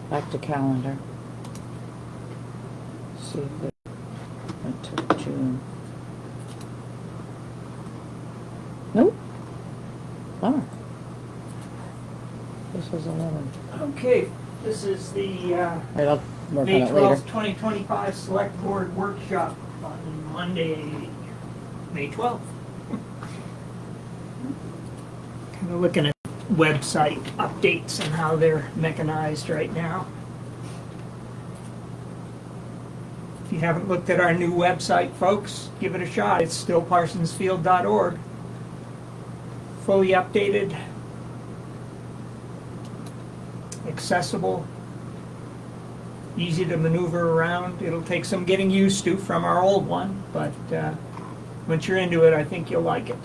Back to calendar. See if it went to June. Nope. Bummer. This was 11. Okay, this is the Right, I'll work May on it later. 12th, 2025 Select Board Workshop on Monday, May 12th. Kind of looking at website updates and how they're mechanized right now. If you haven't looked at our new website, folks, give it a shot. It's still parsonsfield.org. Fully updated, accessible, easy to maneuver around. It'll take some getting used to from our old one, but once you're into it, I think you'll like it.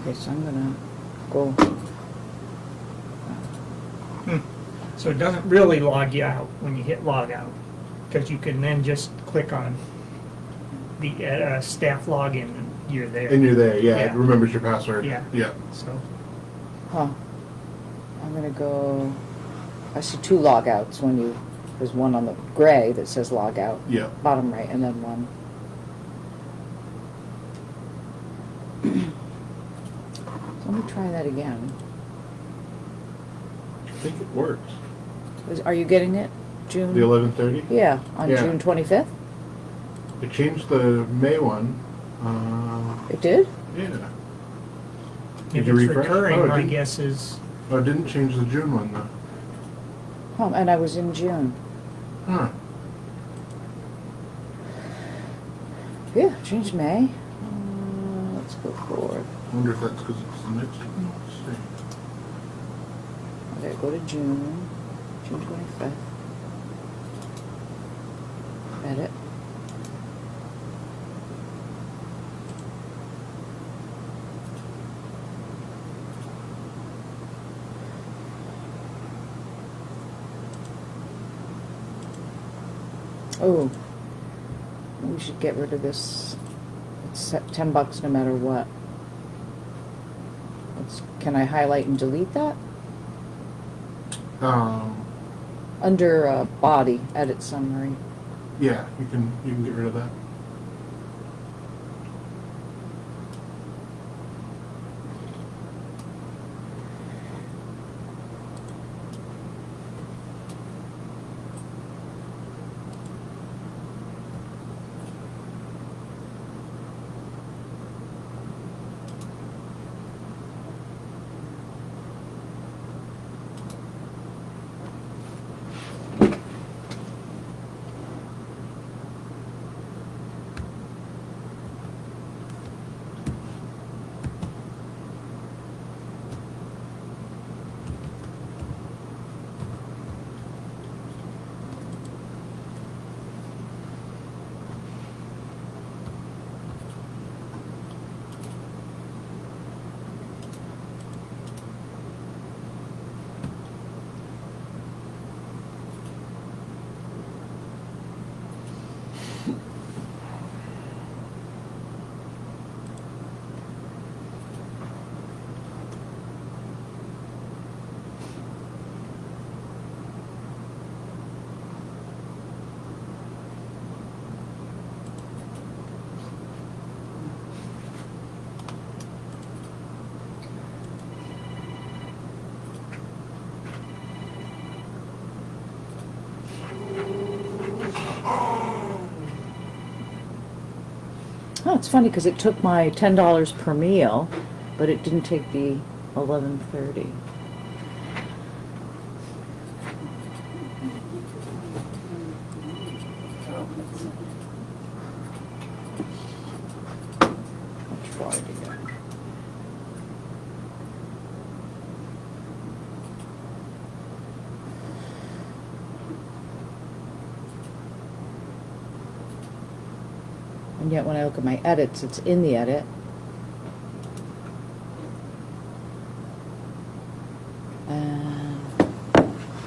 Okay, so I'm gonna go. So it doesn't really log you out when you hit log out, because you can then just click on the staff login and you're there. And you're there, yeah. Yeah. It remembers your password. Yeah. Yeah. So Huh. I'm gonna go. I see 2 logouts when you. There's one on the gray that says log out, Yeah. bottom right, and then one. So let me try that again. I think it works. Are you getting it? June? The 11:30? Yeah, on Yeah. June 25th? It changed the May one. It did? Yeah. if Did you it's refresh? recurring, Oh, it my didn't. guess is Oh, it didn't change the June one though. Oh, and I was in June. Huh. Yeah, changed May. Let's go forward. I wonder if that's because it's the next one. Let's see. Okay, go to June. June 25th. Edit. Oh, we should get rid of this. It's $10 no matter what. Can I highlight and delete that? Under body, edit summary. Yeah, you can get rid of that. Oh, it's funny because it took my $10 per meal, but it didn't take the 11:30. I'll try it again. And yet when I look at my edits, it's in the edit. And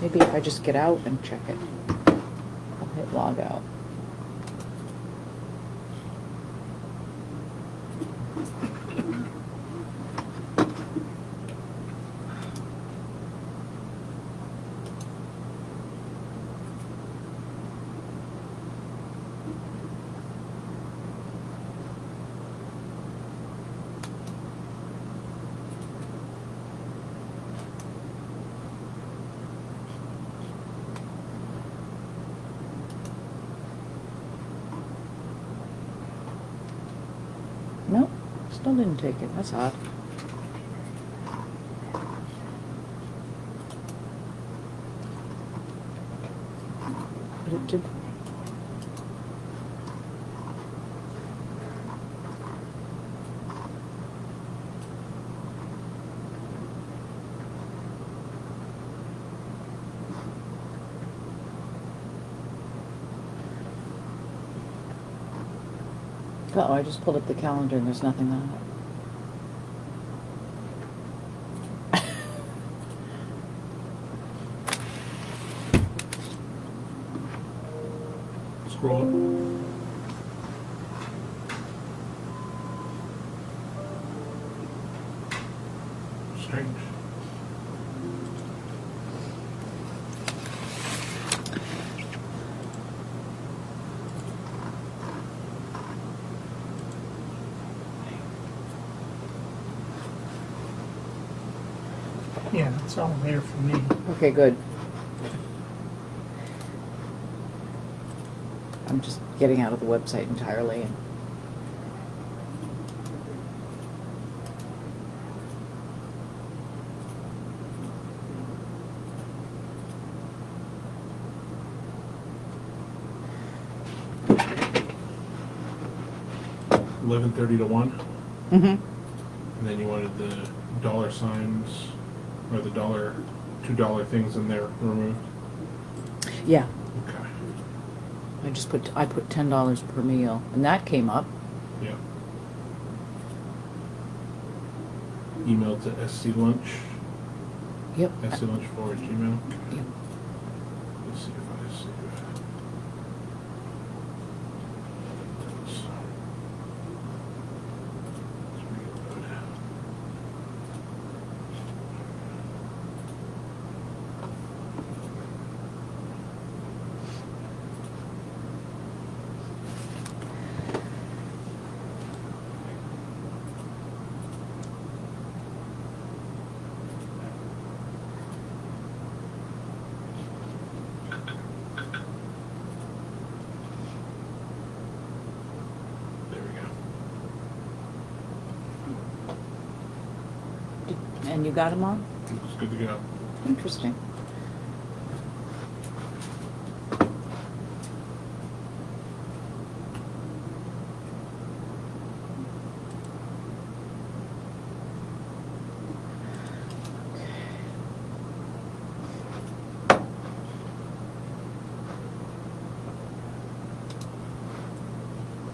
maybe if I just get out and check it, I'll hit log out. Still didn't take it, that's odd. But it did. Oh, I just pulled up the calendar and there's nothing on it. Scroll up. Strange. Yeah, it's all there for me. Okay, good. I'm just getting out of the website entirely. And $11.30 to 1. mm-hmm. And then you wanted the dollar signs or the $2 things in there removed. Yeah, Okay. I put $10 per meal, and that came up. Yeah. Email to sclunch. Yep. sclunch@gmail. Yep. Let's see if I save it. Let's reload. There we go. And you got them on? It's good to go. Interesting.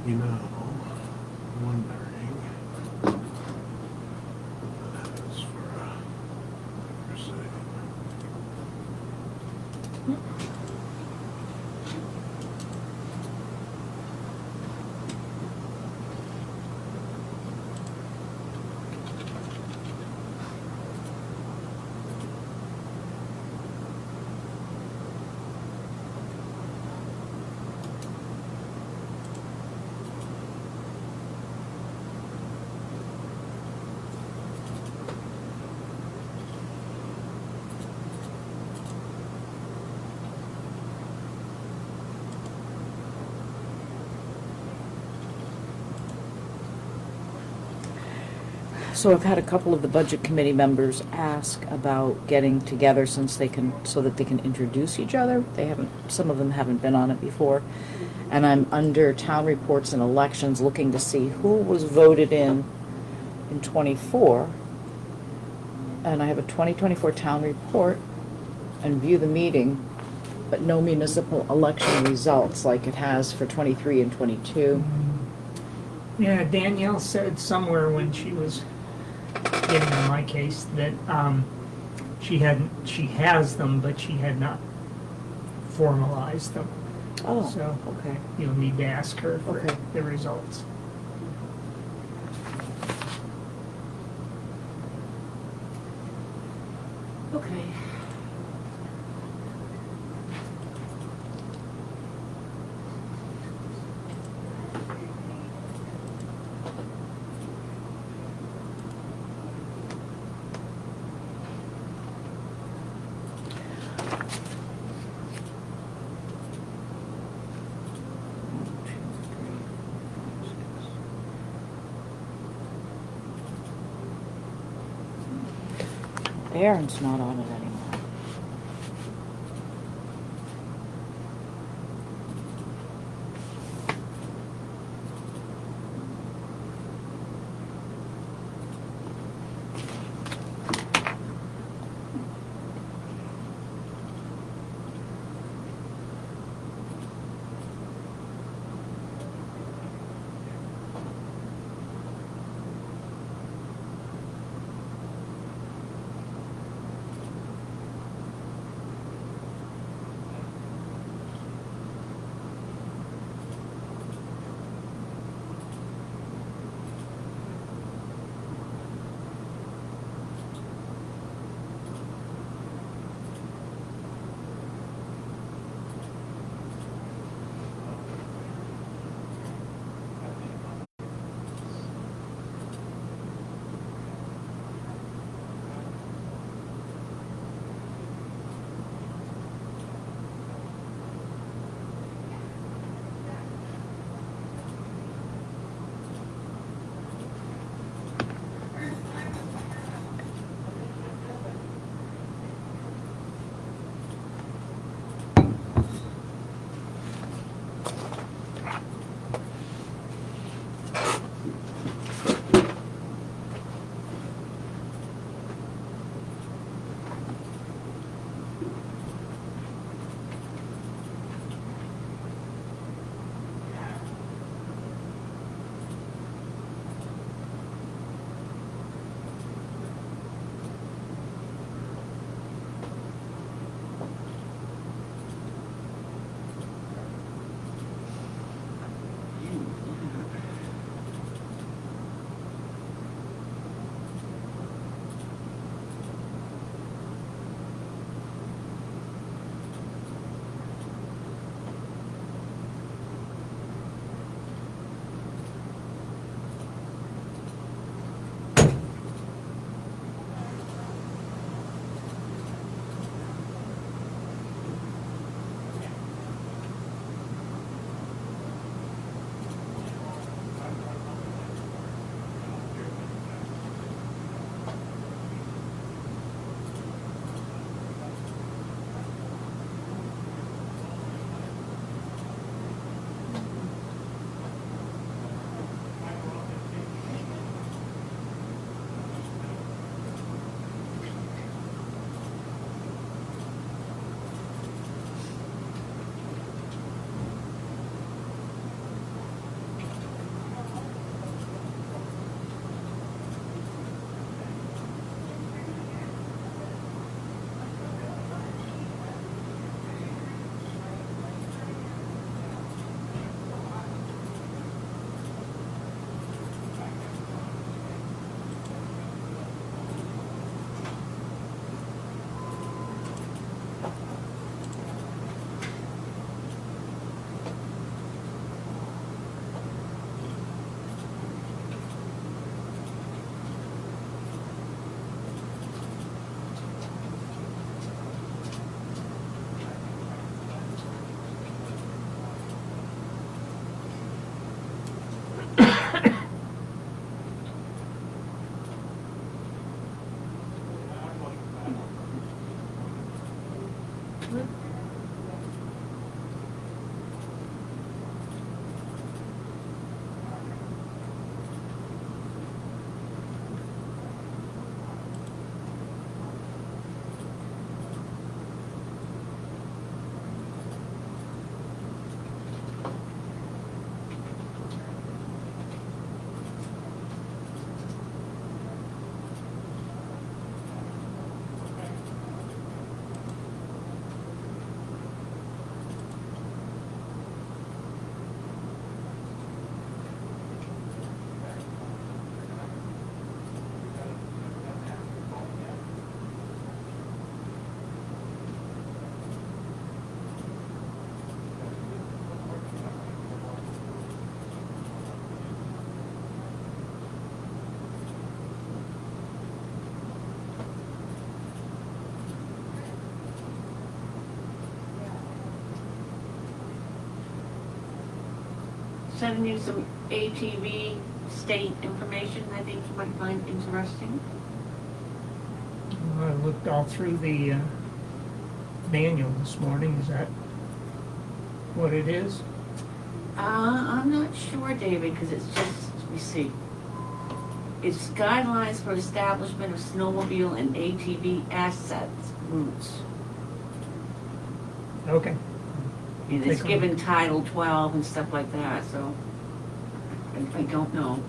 You know, wondering what that is for saying. So I've had a couple of the budget committee members ask about getting together so that they can introduce each other. Some of them haven't been on it before. And I'm under town reports and elections looking to see who was voted in 24. And I have a 2024 town report and view the meeting, but no municipal election results like it has for 23 and 22. Yeah, Danielle said somewhere when she was getting on my case that she has them, but she had not formalized them. Oh, So okay. you'll need to ask her for Okay. the results. Okay. Aaron's not on it anymore. Sending you some ATV state information I think you might find interesting. I looked all through the manual this morning. Is that what it is? I'm not sure, David, because it's just, let me see. It's guidelines for establishment of snowmobile and ATV assets routes. Okay. And it's Take a given look. Title 12 and stuff like that, so I don't know.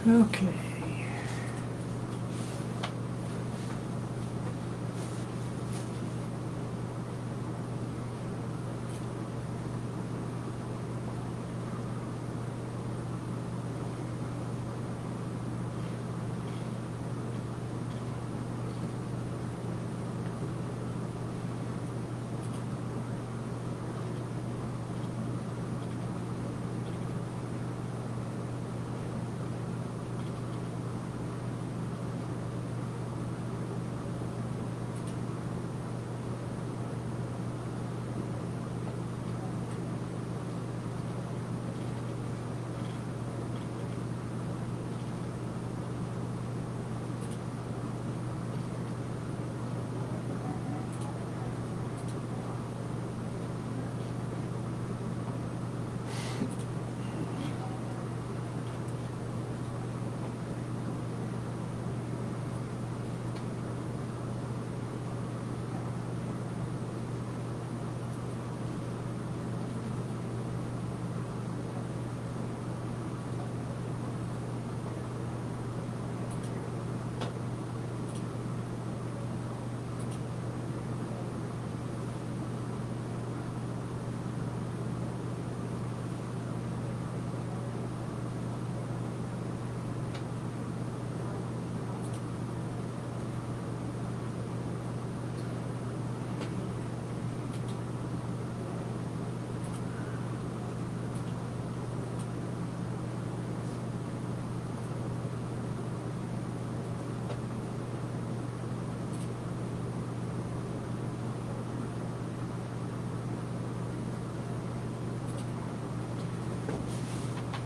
Okay.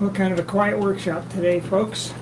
Well, kind of a quiet workshop today, folks.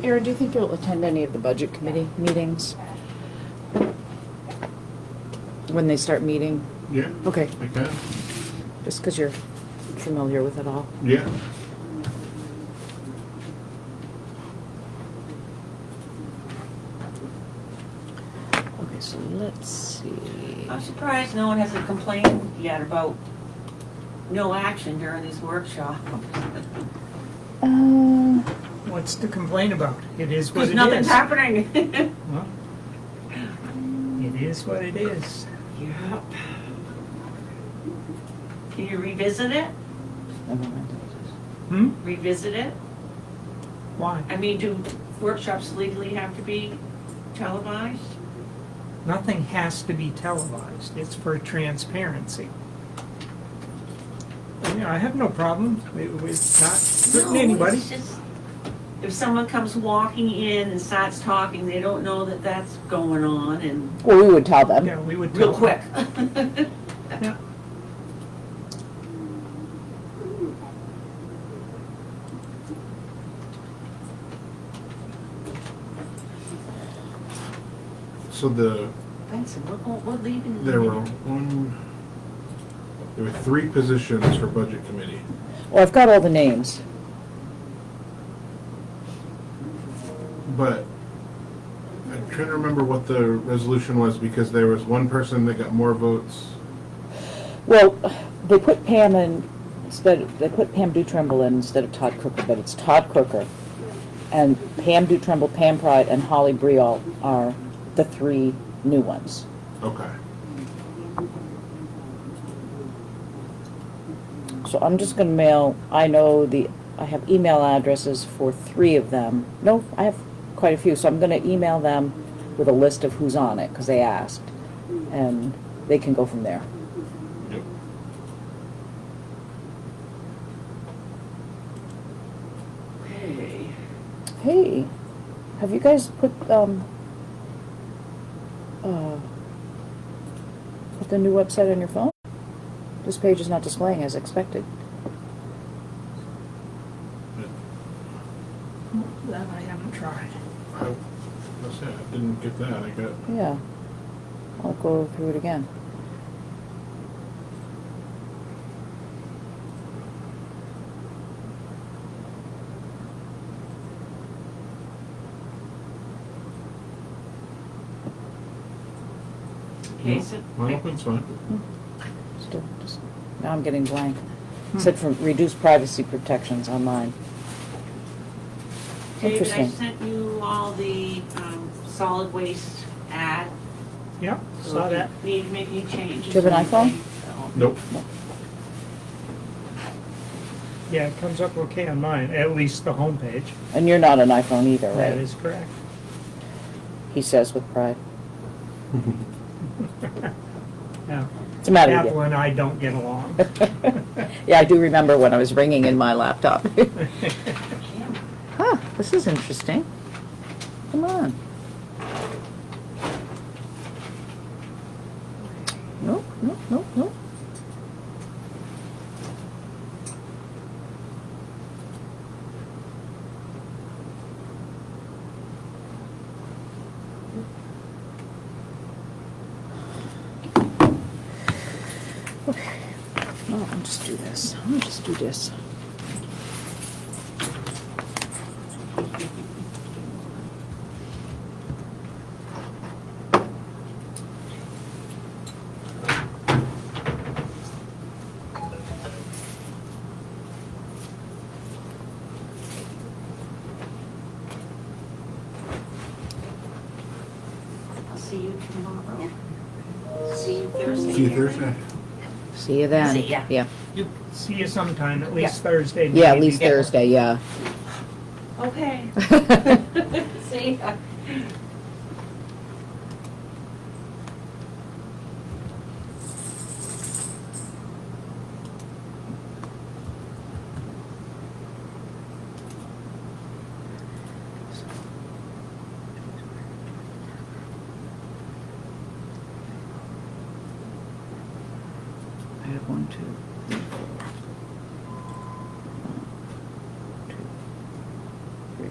Erin, do you think you'll attend any of the budget committee meetings? When they start meeting? Yeah, Okay, I can. just because you're familiar with it all. Yeah. Okay, so let's see. I'm surprised no one has a complaint yet about no action during these workshops. What's to complain about? It is what Because it nothing's is. happening. Well, it is what it is. Yep. Can you revisit it? Never mind. Hmm? Revisit it? Why? I mean, do workshops legally have to be televised? Nothing has to be televised. It's for transparency. I have no problem with not hurting anybody. It's just, if someone comes walking in and starts talking, they don't know that that's going on, and Well, we would tell them. Yeah, we would tell real them. quick. Yeah. So Benson, we're leaving. there were 3 positions for budget committee. Well, I've got all the names. But I'm trying to remember what the resolution was because there was one person that got more votes. Well, they put Pam in they put Pam Dutrimble in instead of Todd Crooker, but it's Todd Crooker. And Pam Dutrimble, Pam Pride, and Holly Briall are the 3 new ones. Okay. So I'm just gonna mail, I have email addresses for 3 of them. No, I have quite a few, so I'm gonna email them with a list of who's on it, because they asked. And they can go from there. Yep. Okay. Hey, have you guys put the new website on your phone? This page is not displaying as expected. That I haven't tried. That's it. I didn't get that. I got. Yeah. I'll go through it again. Okay, so. Well, that's fine. Still, just, now I'm getting blank. Said for reduce privacy protections online. David, I Interesting. sent you all the solid waste ad. Yep, So saw if you that. need to make any changes. Do you have an or iPhone? anything, so. Nope. Yeah, it comes up okay on mine, at least the homepage. And you're not an iPhone either, That right? is correct. He says with pride. Yeah. What's the matter with Apple you? and I don't get along. Yeah, I do remember when I was ringing in my laptop. Huh, this is interesting. Come on. Nope, nope, nope, nope. Okay. Well, I'll just do this. I'll just do this. I'll see you tomorrow. See you Thursday. See you Thursday. See you then. See ya. Yeah. See you sometime, at least Yeah. Thursday. Yeah, at maybe. least Thursday, yeah. Okay. See ya. I have 1, 2, 3, 4. 1, 2, 3,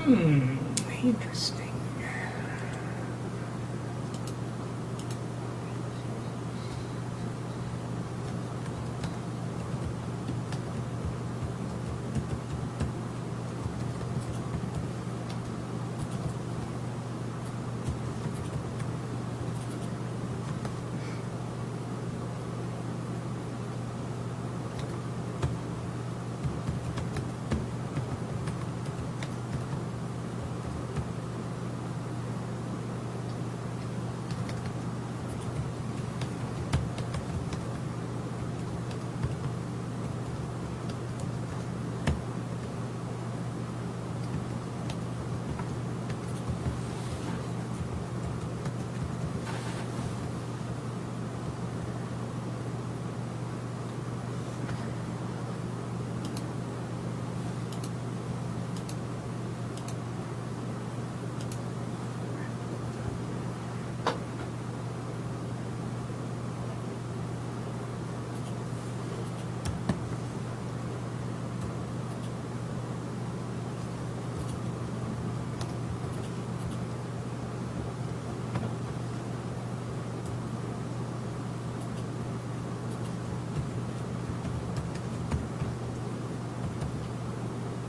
Interesting.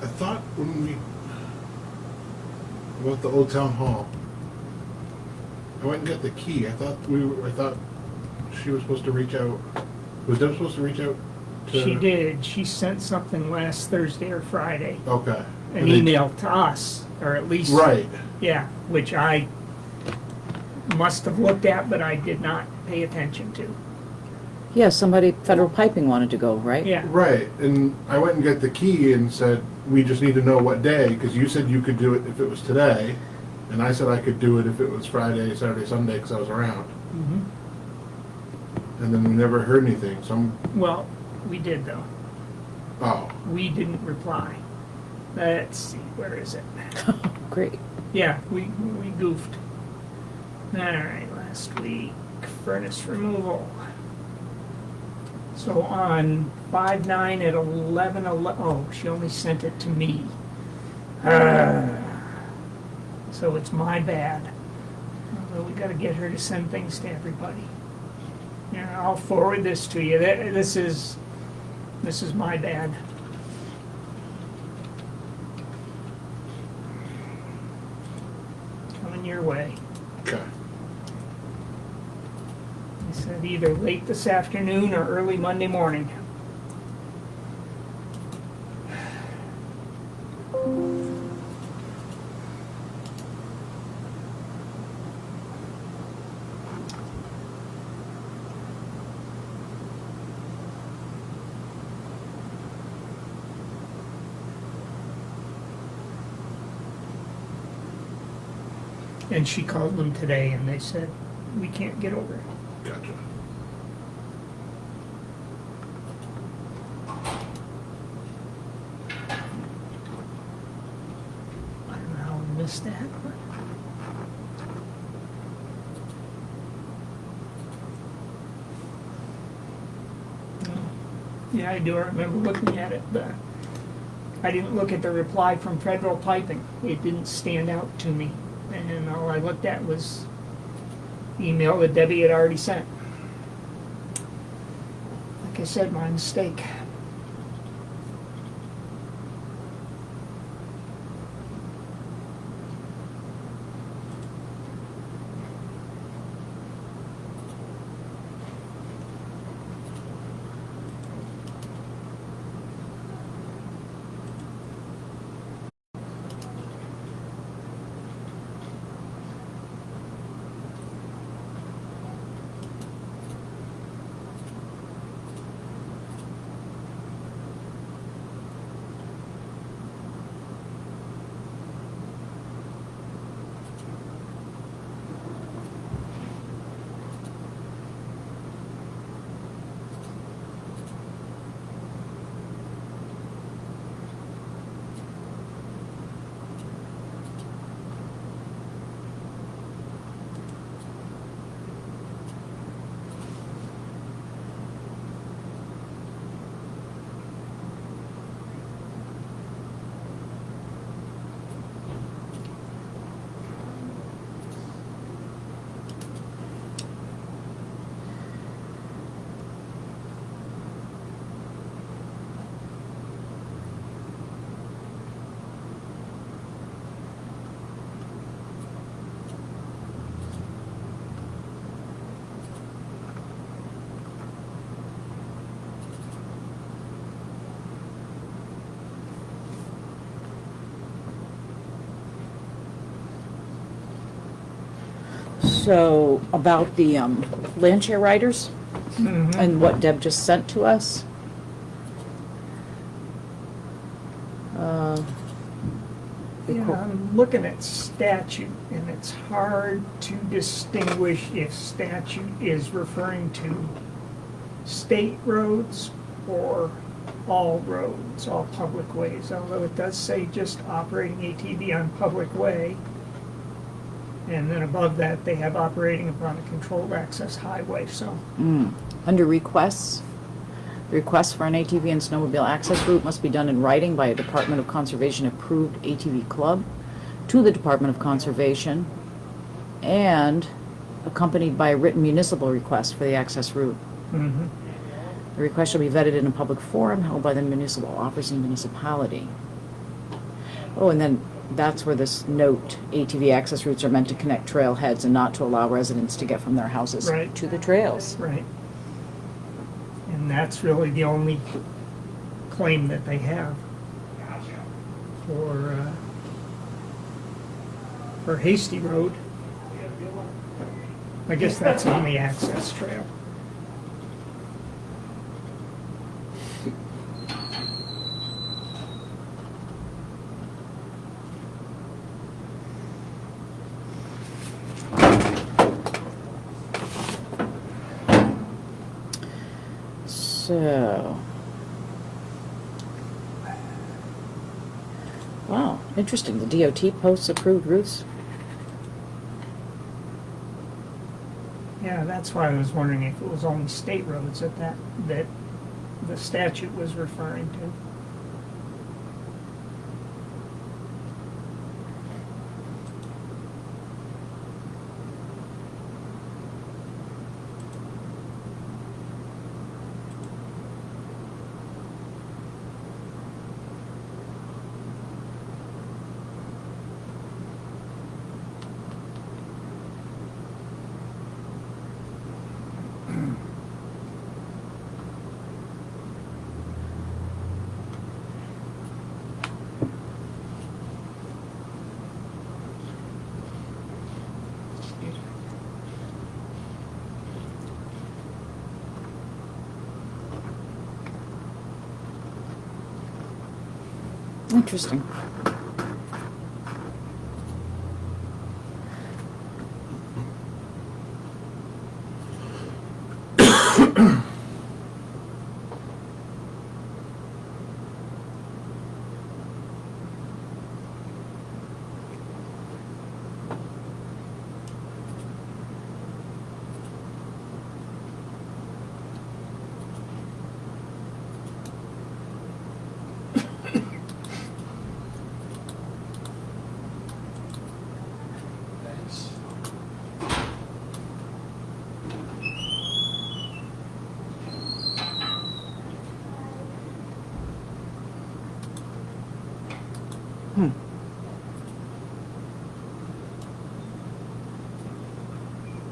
I thought when we about the old town hall, I went and got the key. I thought she was supposed to reach out. Was Deb supposed to reach out to? She did. She sent something last Thursday or Friday. Okay. An And they- email to us, or at least. Right. Yeah, which I must have looked at, but I did not pay attention to. Yeah, somebody, Federal Piping wanted to go, right? Yeah. Right. And I went and got the key and said, we just need to know what day, because you said you could do it if it was today, and I said I could do it if it was Friday, Saturday, Sunday, because I was around. Mhm. And then we never heard anything. So I'm, Well, we did though. oh, We didn't reply. Let's see, where is it? Great. Yeah, we goofed. All right, last week, furnace removal. So on 5/9 at 11:11, oh, she only sent it to me. So it's my bad. Although we gotta get her to send things to everybody. Yeah, I'll forward this to you. This is my bad. Coming your way. okay. He said either late this afternoon or early Monday morning. And she called them today and they said, we can't get over it. Gotcha. I don't know how we missed that, but. Yeah, I do remember looking at it, but I didn't look at the reply from Federal Piping. It didn't stand out to me. And all I looked at was the email that Debbie had already sent. Like I said, my mistake. So, about the land share riders Mhm. and what Deb just sent to us. The Yeah, co- I'm looking at statute, and it's hard to distinguish if statute is referring to state roads or all roads, all public ways, although it does say just operating ATV on public way. And then above that, they have operating upon a controlled access highway, so. Under requests, requests for an ATV and snowmobile access route must be done in writing by a Department of Conservation approved ATV club to the Department of Conservation and accompanied by a written municipal request for the access route. Mhm. The request shall be vetted in a public forum held by the municipal office and municipality. Oh, and then that's where this note, ATV access routes are meant to connect trailheads and not to allow residents to get from their houses Right. to the trails. Right. And that's really the only claim that they have for Hasty Road. I guess that's on the access trail. So, wow, interesting. The DOT posts approved routes. Yeah, that's why I was wondering if it was only state roads that the statute was referring to. Interesting.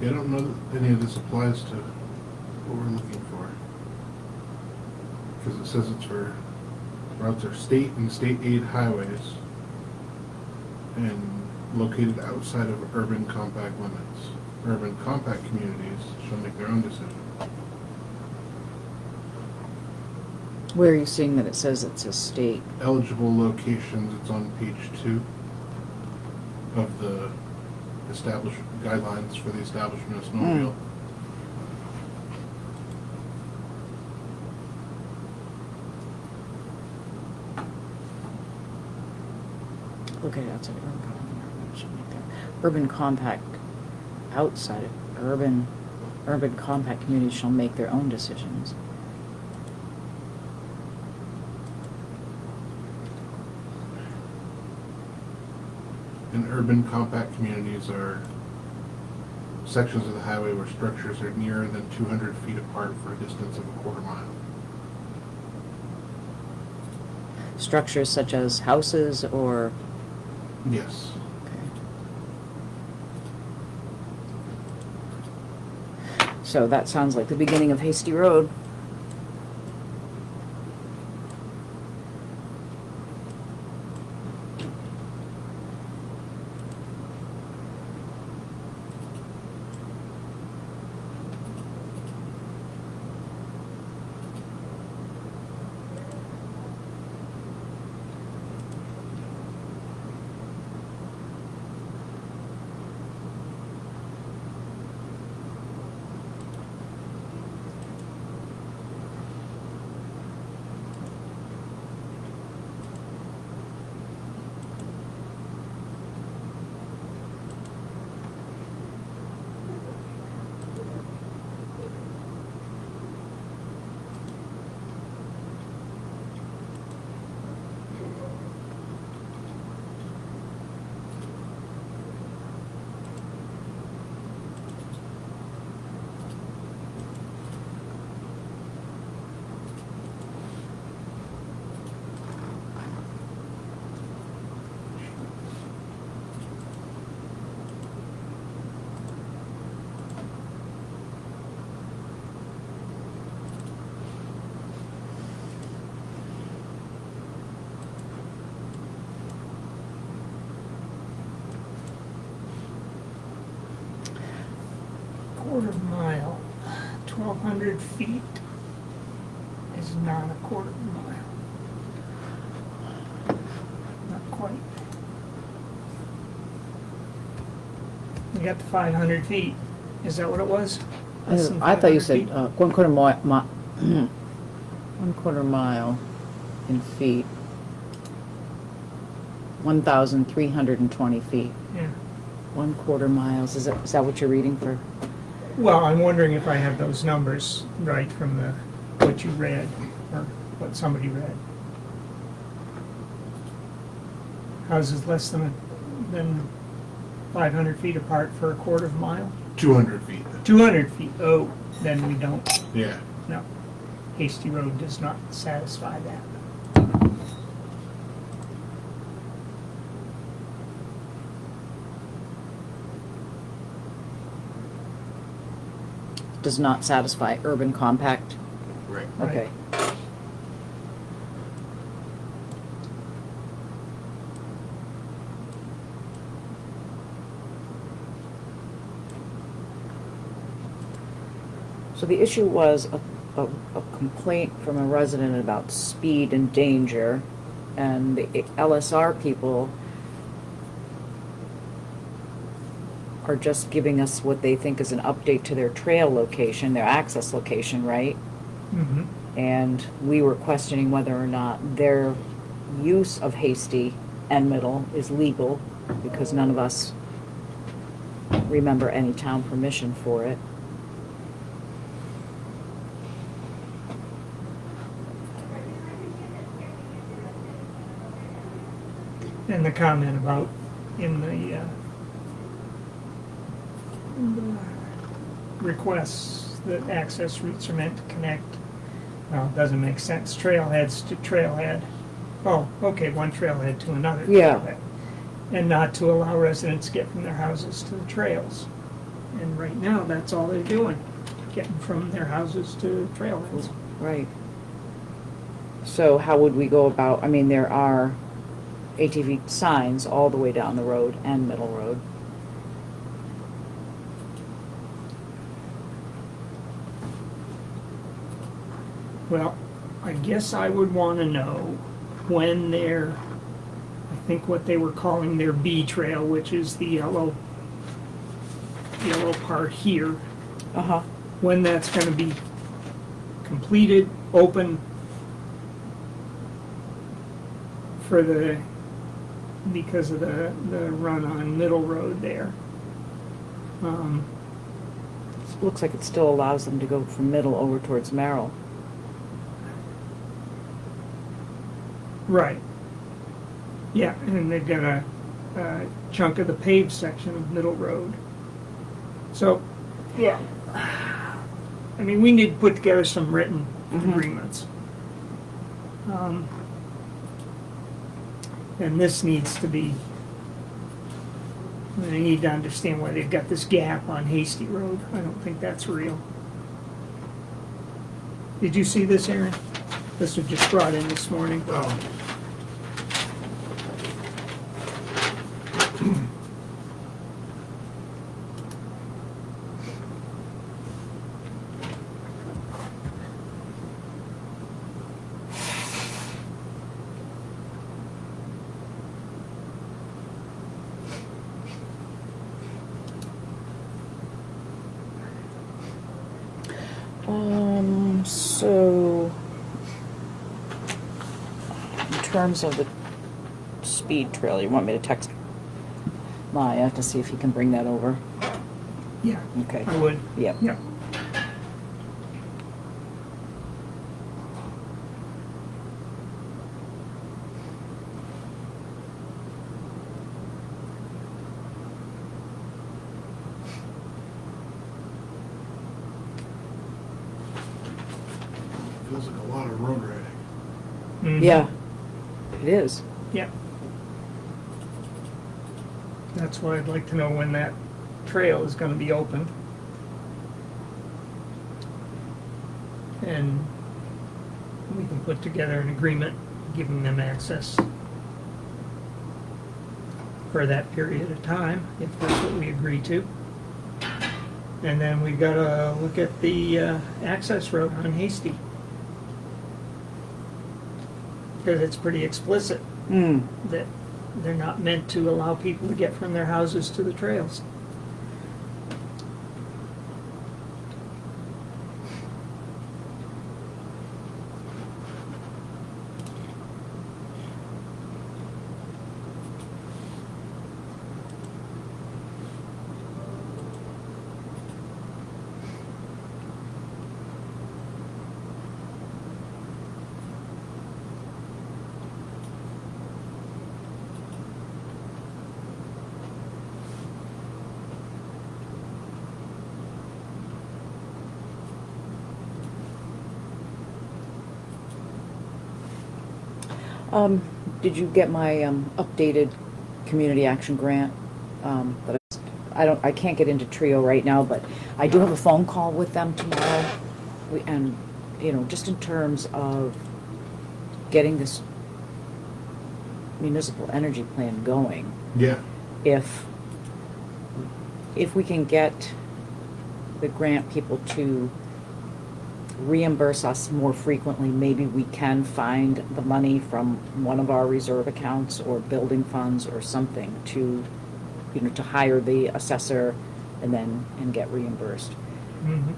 Yeah, I don't know that any of this applies to what we're looking for. Because it says it's for routes are state and state aid highways and located outside of urban compact limits. Urban compact communities shall make their own decision. Where are you seeing that it says it's a state? Eligible locations, it's on page 2 of the established guidelines for the establishment of snowmobile. Located outside of urban compact outside of urban compact communities shall make their own decisions. And urban compact communities are sections of the highway where structures are nearer than 200 feet apart for a distance of a quarter mile. Structures such as houses or... Yes. Okay. So that sounds like the beginning of Hasty Road. quarter mile, 1,200 feet is not a quarter mile. Not quite. You got the 500 feet. Is that what it was? Less than I thought you 500 said feet? 1/4 mile in feet. 1,320 feet. Yeah. 1/4 miles. Is that what you're reading for? Well, I'm wondering if I have those numbers right from what you read, or what somebody read. Houses less than 500 feet apart for a quarter of a mile? 200 feet. 200 feet, oh, then we don't, Yeah. no. Hasty Road does not satisfy that. Does not satisfy urban compact? Right. Right. Okay. So the issue was a complaint from a resident about speed and danger, and the LSR people are just giving us what they think is an update to their trail location, their access location, right? Mm-hmm. And we were questioning whether or not their use of Hasty and Middle is legal, because none of us remember any town permission for it. And the comment about in the requests that access routes are meant to connect, well, it doesn't make sense. Trailheads to trailhead. Oh, okay, one trailhead to another Yeah. trailhead. And not to allow residents to get from their houses to the trails. And right now, that's all they're doing, getting from their houses to trailheads. Right. So how would we go about, I mean, there are ATV signs all the way down the road and Middle Road. Well, I guess I would want to know when their, I think what they were calling their B trail, which is the yellow part here, Uh-huh. when that's going to be completed, open for because of the run on Middle Road there. Looks like it still allows them to go from Middle over towards Merrill. Right. Yeah, and they've got a chunk of the paved section of Middle Road. So, yeah. I mean, we need to put together some written agreements. And this needs to be, they need to understand why they've got this gap on Hasty Road. I don't think that's real. Did you see this, Aaron? This was just brought in this morning. Oh. So in terms of the speed trail, you want me to text Maya to see if he can bring that over? Yeah, Okay. I would. Yep. Yeah. Feels like a lot of road riding. Mhm. Yeah, it is. Yeah. That's why I'd like to know when that trail is gonna be open. And we can put together an agreement giving them access for that period of time, if that's what we agree to. And then we've got to look at the access road on Hasty. Because it's pretty explicit Hmm. that they're not meant to allow people to get from their houses to the trails. Did you get my updated community action grant? That I can't get into Trio right now, but I do have a phone call with them tomorrow. And, you know, just in terms of getting this municipal energy plan going, Yeah, if we can get the grant people to reimburse us more frequently, maybe we can find the money from one of our reserve accounts or building funds or something to, you know, to hire the assessor and get reimbursed. Mhm.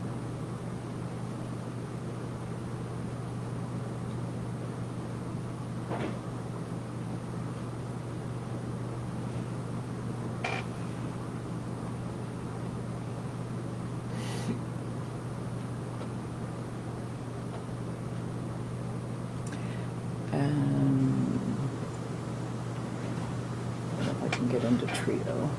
I don't know if I can get into Trio.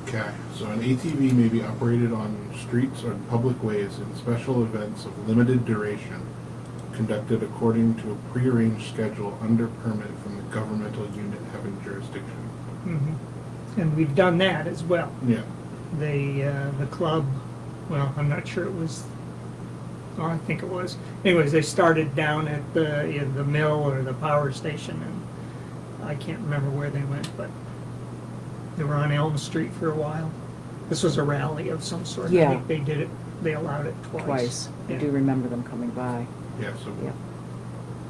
okay. So an ATV may be operated on streets or public ways in special events of limited duration, conducted according to a prearranged schedule under permit from the governmental unit having jurisdiction. Mhm. And we've done that as well. Yeah, The club, well, I'm not sure it was, oh, I think it was. Anyways, they started down at in the mill or the power station, and I can't remember where they went, but they were on Elm Street for a while. This was a rally of some sort. Yeah. I think they did it, they allowed it twice. I Yeah. do remember them coming by. yeah, so Yeah.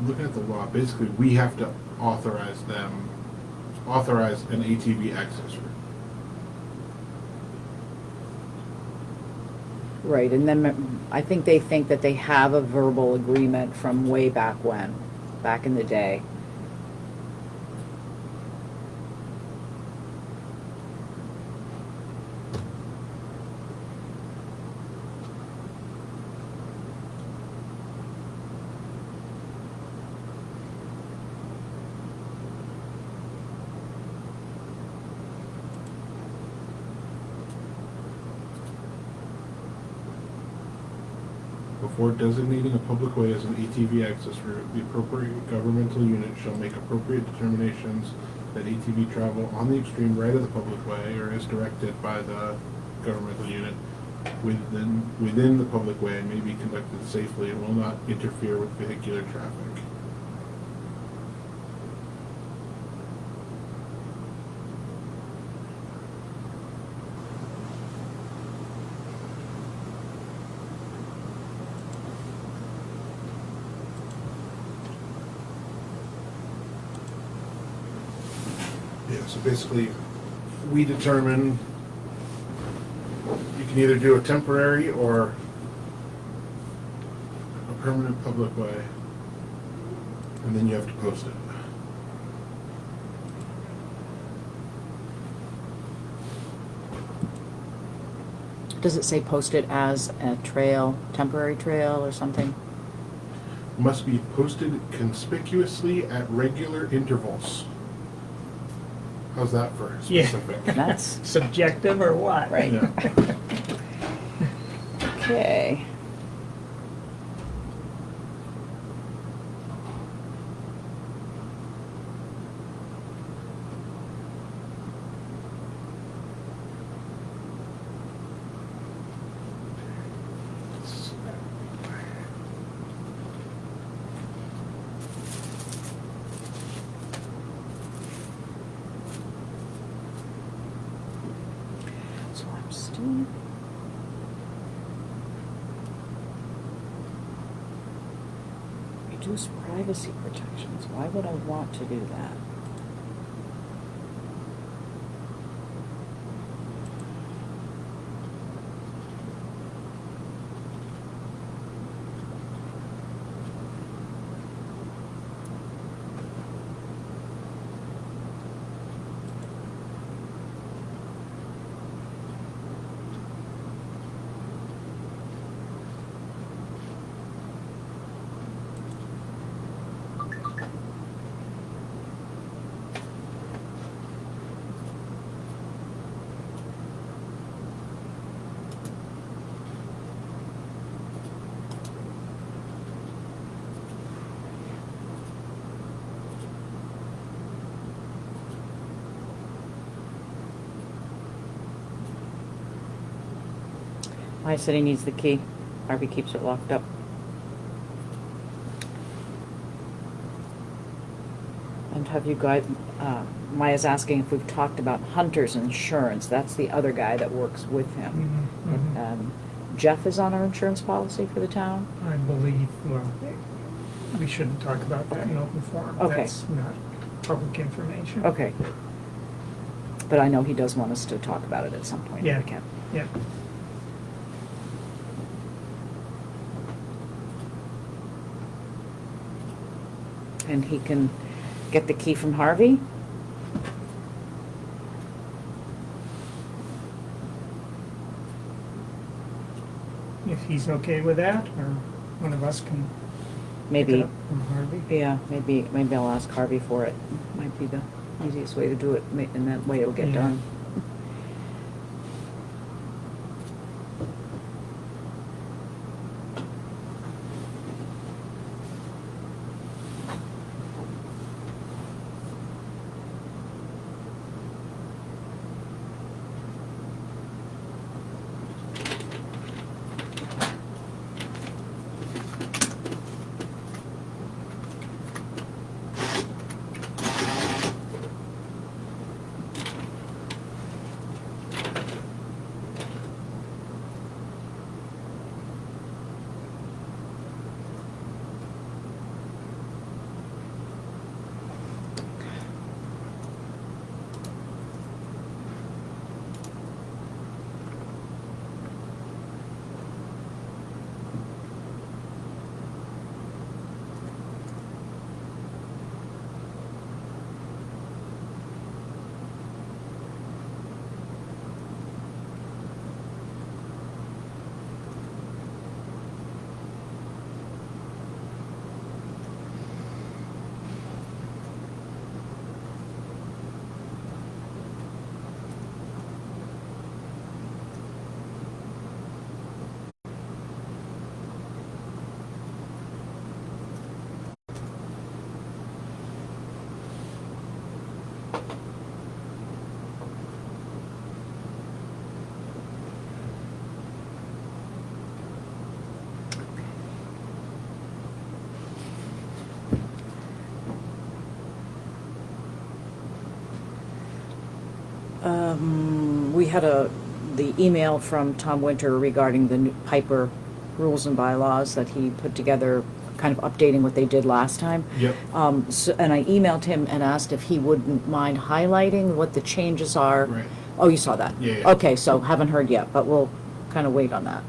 looking at the law, basically we have to authorize an ATV access route. Right, and then I think they think that they have a verbal agreement from way back when, back in the day. Before designating a public way as an ATV access route, the appropriate governmental unit shall make appropriate determinations that ATV travel on the extreme right of the public way or as directed by the governmental unit within the public way may be conducted safely and will not interfere with vehicular traffic. Yeah, so basically, we determine you can either do a temporary or a permanent public way, and then you have to post it. Does it say posted as a trail, temporary trail or something? Must be posted conspicuously at regular intervals. How's that for Yeah. specific? That's Subjective or what? right. Yeah. Okay. Steve. Reduce privacy protections. Why would I want to do that? I said he needs the key. Harvey keeps it locked up. And have you guys, Maya's asking if we've talked about Hunter's insurance. That's the other guy that works with him. Mhm, And, Jeff is on our insurance policy for the town? I believe, well, we shouldn't talk about that in open forum. Okay. That's not public information. Okay. But I know he does want us to talk about it at some point if Yeah. we can. Yeah. And he can get the key from Harvey? If he's okay with that, or one of us can pick Maybe, it up from Harvey. yeah, maybe I'll ask Harvey for it. Might be the easiest way to do it, and that way it'll get Yeah. done. We had the email from Tom Winter regarding the new Piper rules and bylaws that he put together, kind of updating what they did last time. Yep. And I emailed him and asked if he wouldn't mind highlighting what the changes are. Right. Oh, you saw that? Yeah, yeah. Okay, so haven't heard yet, but we'll kind of wait on that.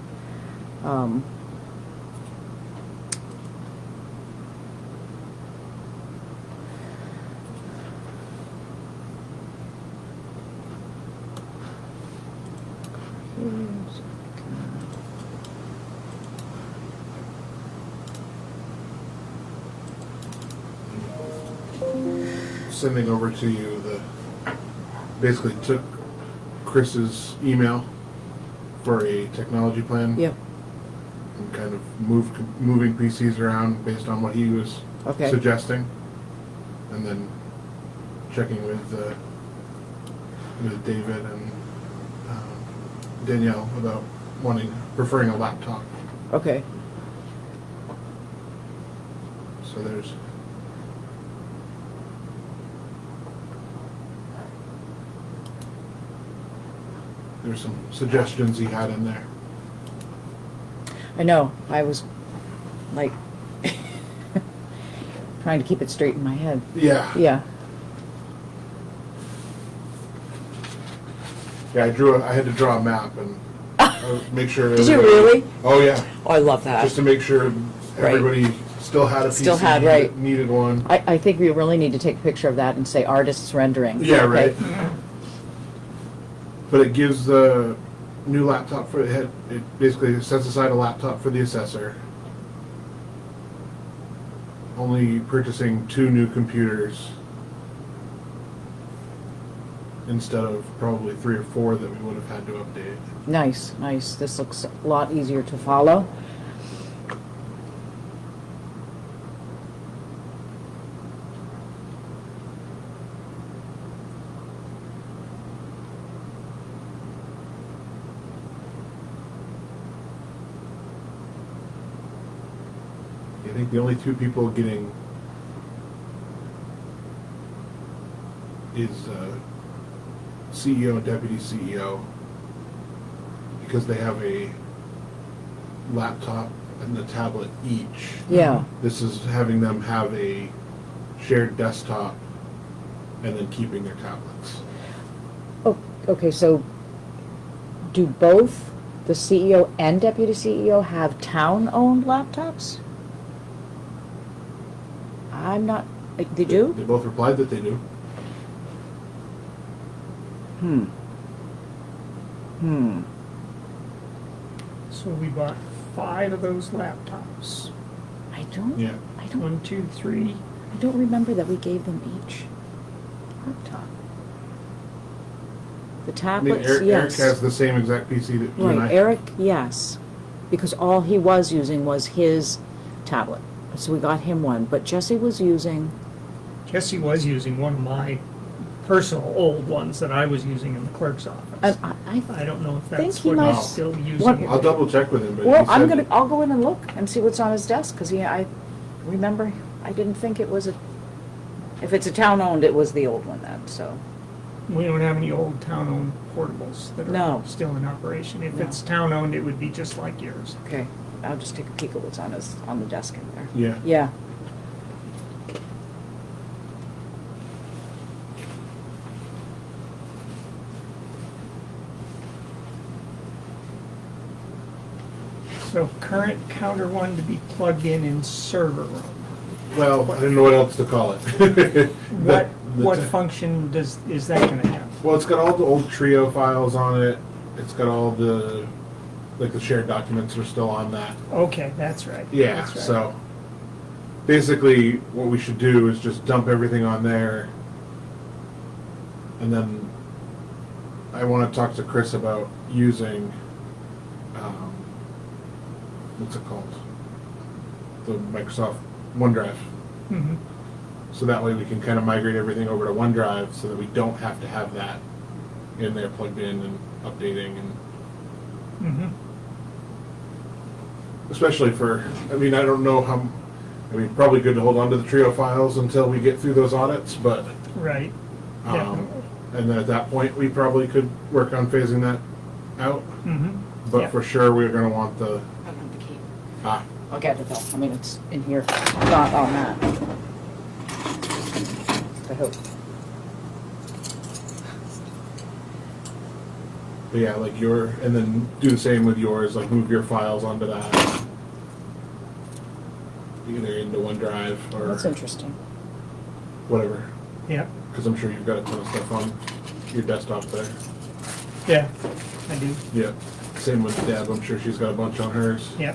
Sending over to you basically took Chris's email for a technology plan. Yep. And kind of moving PCs around based on what he was Okay. suggesting. And then checking with David and Danielle about preferring a laptop. Okay. So there's there's some suggestions he had in there. I know, I was like trying to keep it straight in my head. Yeah. Yeah. Yeah, I had to draw a map and make sure. Did you everybody- really? Oh, yeah. Oh, I love that. Just to make sure Right. everybody still had a PC. Still had, right. that needed one. I think we really need to take a picture of that and say artist's rendering. Yeah, okay? right. But it gives the new laptop for it basically sets aside a laptop for the assessor. Only purchasing 2 new computers instead of probably 3 or 4 that we would have had to update. Nice, nice. This looks a lot easier to follow. I think the only 2 people getting is CEO and deputy CEO because they have a laptop and a tablet each. Yeah. This is having them have a shared desktop and then keeping their tablets. Oh, okay, so do both the CEO and deputy CEO have town-owned laptops? I'm not, they do? They both replied that they do. So we bought 5 of those laptops. I don't, Yeah. I don't, 1, 2, 3. I don't remember that we gave them each laptop. The I mean, tablets, Eric yes. has the same exact PC that you and I. Right, Eric, yes, because all he was using was his tablet, so we got him one, but Jesse was using, Jesse was using one of my personal old ones that I was using in the clerk's office. I don't know if think that's he what might- he's still using. What- it. I'll double check with him, but well, he said I'll go in and look and see what's on his desk, because I remember, I didn't think it was if it's a town-owned, it was the old one then, so. We don't have any old town-owned portables that are No. still in operation. If No. it's town-owned, it would be just like yours. Okay, I'll just take a peek at what's on the desk in there. Yeah. Yeah. So current counter one to be plugged in server room. Well, I didn't know what else to call it. What function is that gonna have? Well, it's got all the old Trio files on it. It's got all the shared documents are still on that. Okay, that's right. Yeah, That's right. so basically what we should do is just dump everything on there. And then I want to talk to Chris about using, what's it called? The Microsoft OneDrive. Mhm. So that way we can kind of migrate everything over to OneDrive so that we don't have to have that in there plugged in and updating and Mhm. especially for, I mean, I don't know how, I mean, probably good to hold on to the Trio files until we get through those audits, but, Right. um, Definitely. and then at that point, we probably could work on phasing that out. Mhm. But Yeah. for sure, we're gonna want the, I don't have the key. ah, I'll get it though, I mean, it's in here, not on that. I hope. but yeah, like and then do the same with yours, like move your files onto that. Either into OneDrive That's or interesting. whatever, Yeah. because I'm sure you've got a ton of stuff on your desktop there. Yeah, I do. Yeah, same with Deb, I'm sure she's got a bunch on hers. Yeah.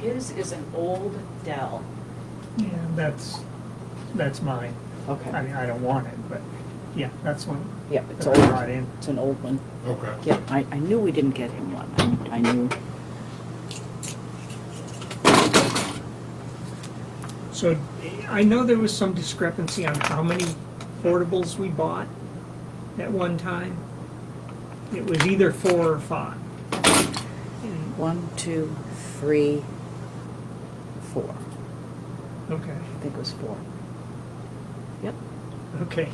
His is an old Dell. Yeah, that's mine. I Okay. mean, I don't want it, but yeah, that's one Yep, it's that I old. brought in. It's an old one. Okay. Yep, I knew we didn't get him one. I knew. So I know there was some discrepancy on how many portables we bought at one time. It was either 4 or 5. And- 1, 2, 3, 4. Okay, I think it was 4. Yep. okay.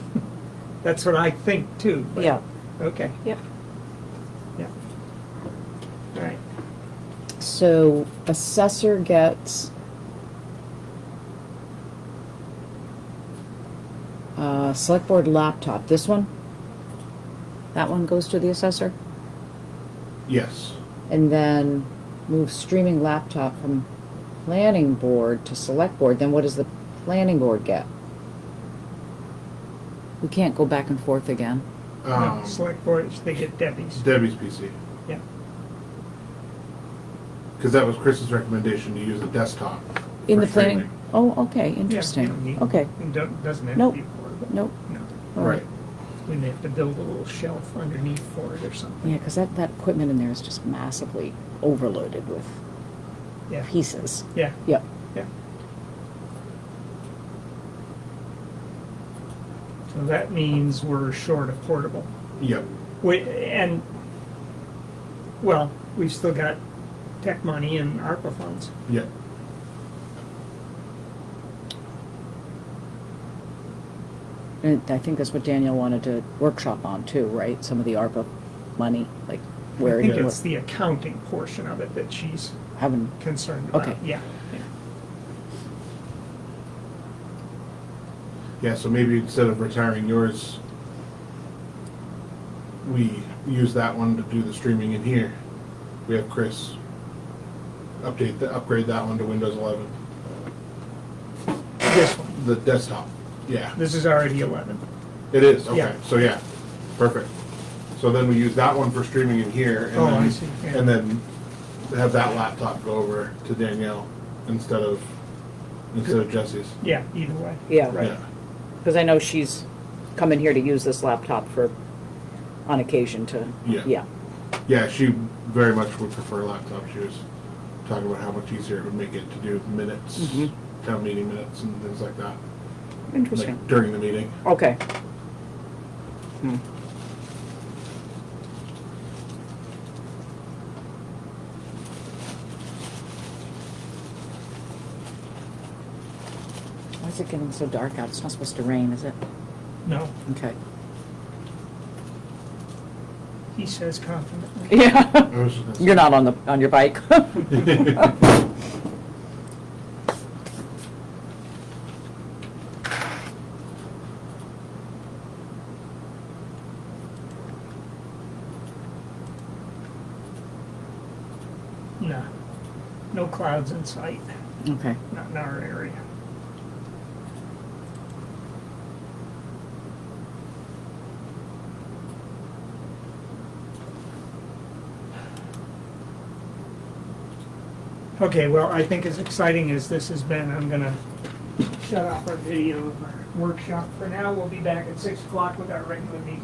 That's what I think too. But, Yeah. Okay, Yep. yeah. All right. So assessor gets select board laptop. This one? That one goes to the assessor? Yes. And then move streaming laptop from planning board to select board. Then what does the planning board get? We can't go back and forth again. No, select boards, they get Debbie's. Debbie's PC. Yeah. Because that was Chris's recommendation to use a desktop. In for the planning? streaming. Oh, okay, Yeah, you interesting. don't need- Okay, It doesn't have Nope. to be portable. nope. No. All Right. We may have to build a little shelf underneath for it or something. Yeah, because that equipment in there is just massively overloaded with Yeah, pieces. yeah, Yep. yeah. So that means we're short of portable. Yep. And, well, we've still got tech money and ARPA funds. Yep. And I think that's what Danielle wanted to workshop on too, right? Some of the ARPA money, like where I think it it's the accounting portion of it that she's having, concerned about. Okay. Yeah, yeah. Yeah, so maybe instead of retiring yours, we use that one to do the streaming in here. We have Chris upgrade that one to Windows 11. This one, The desktop. Yeah, this is already 11. it is. Okay, Yeah. so yeah, perfect. So then we use that one for streaming in here, and Oh, then, I see, yeah. and then have that laptop go over to Danielle instead of Jesse's. Yeah, either way. yeah, Right. Yeah. because I know she's coming here to use this laptop for, on occasion to, Yeah. yeah. Yeah, she very much would prefer a laptop. She was talking about how much easier it would make it to do minutes, Mhm. town meeting minutes and things like that, Interesting. like during the meeting. Okay. Hmm. Why is it getting so dark out? It's not supposed to rain, is it? No, Okay. he says confidently. Yeah. I was just gonna say- You're not on your bike. No, no clouds in sight, Okay. not in our area. Okay, well, I think as exciting as this has been, I'm gonna shut off our video of our workshop for now. We'll be back at 6 o'clock with our regular meeting.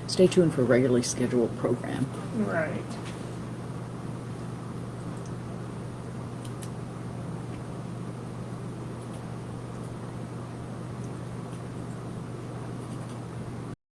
Stay tuned for a regularly scheduled program. Right.